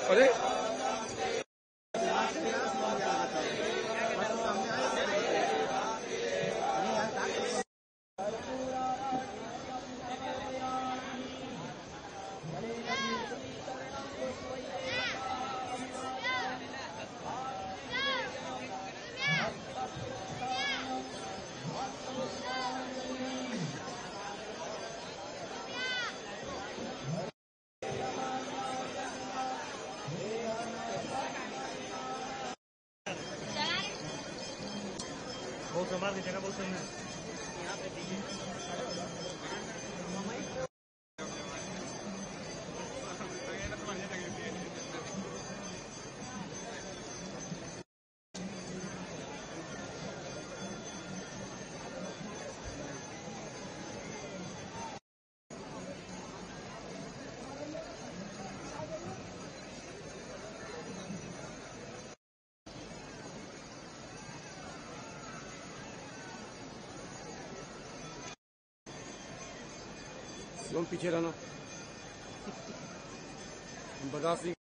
अरे बहुत संभाल की जगह बोलते हैं यहाँ पे दीजिए। तुम पीछे रहना, बर्दाश्त नहीं।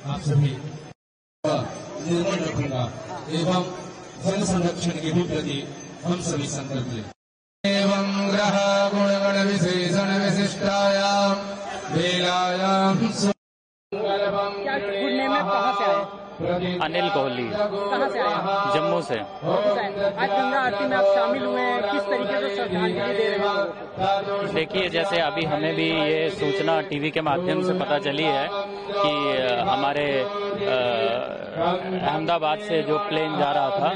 आप सभी निर्णय रखूंगा एवं जन संरक्षण के भी प्रति हम सभी संकल्प लें। एवं ग्रह गुणगण विशेषण विशिष्टायाम वेलायाम गुड नेम है। कहाँ से आए? अनिल कोहली। कहाँ से आए? जम्मू से। आज गंगा आरती में आप शामिल हुए हैं, किस तरीके से श्रद्धांजलि दे रहे हैं? देखिए, जैसे अभी हमें भी ये सूचना टीवी के माध्यम से पता चली है कि हमारे अहमदाबाद से जो प्लेन जा रहा था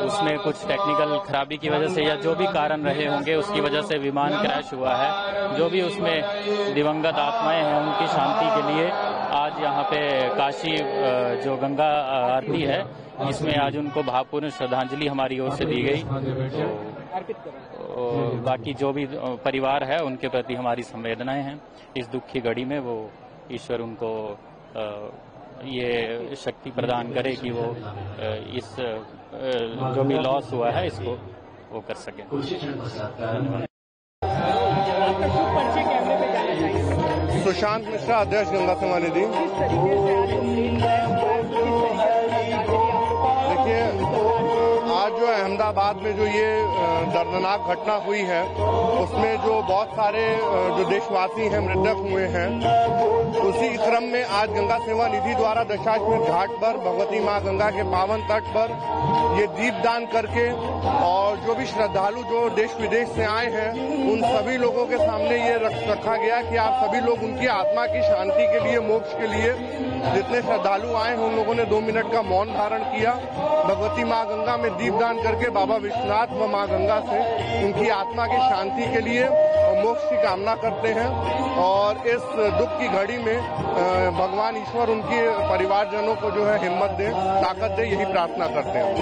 उसमें कुछ टेक्निकल खराबी की वजह से या जो भी कारण रहे होंगे उसकी वजह से विमान क्रैश हुआ है। जो भी उसमें दिवंगत आत्माएं हैं उनकी शांति के लिए आज यहाँ पे काशी जो गंगा आरती है इसमें आज उनको भावपूर्ण श्रद्धांजलि हमारी ओर से दी गई। तो बाकी जो भी परिवार है उनके प्रति हमारी संवेदनाएं हैं। इस दुख की घड़ी में वो ईश्वर उनको ये शक्ति प्रदान करे कि वो इस जो भी लॉस हुआ है इसको वो कर सके। सुशांत मिश्रा, अध्यक्ष गंगा सेवा निधि। देखिए, आज जो अहमदाबाद में जो ये दर्दनाक घटना हुई है उसमें जो बहुत सारे जो देशवासी हैं मृतक हुए हैं, उसी क्रम में आज गंगा सेवा निधि द्वारा दशाश्वमेध घाट पर भगवती मां गंगा के पावन तट पर ये दीपदान करके और जो भी श्रद्धालु जो देश विदेश से आए हैं उन सभी लोगों के सामने ये रखा गया कि आप सभी लोग उनकी आत्मा की शांति के लिए, मोक्ष के लिए, जितने श्रद्धालु आए हैं उन लोगों ने 2 मिनट का मौन धारण किया। भगवती मां गंगा में दीपदान करके बाबा विश्वनाथ व मां गंगा से उनकी आत्मा की शांति के लिए और मोक्ष की कामना करते हैं। और इस दुख की घड़ी में भगवान ईश्वर उनके परिवारजनों को जो है हिम्मत दे, ताकत दे, यही प्रार्थना करते हैं।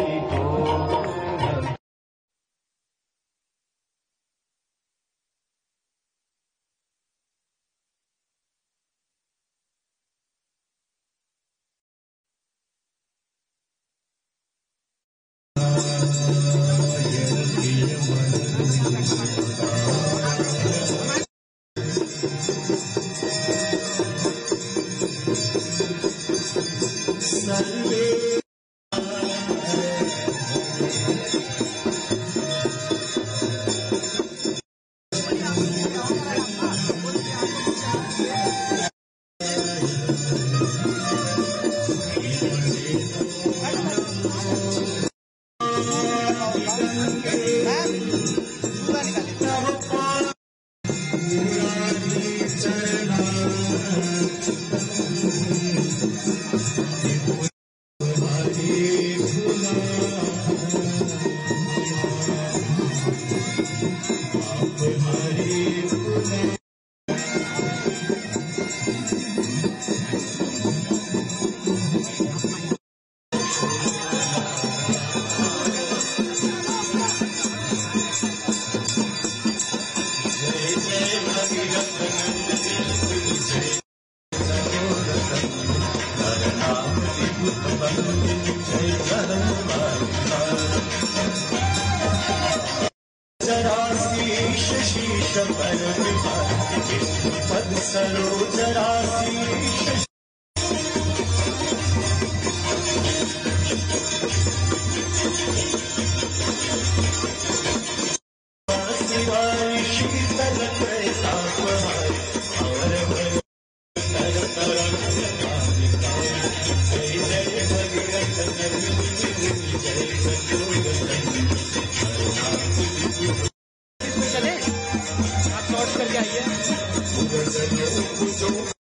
चले आप शॉर्ट करके आइए। सब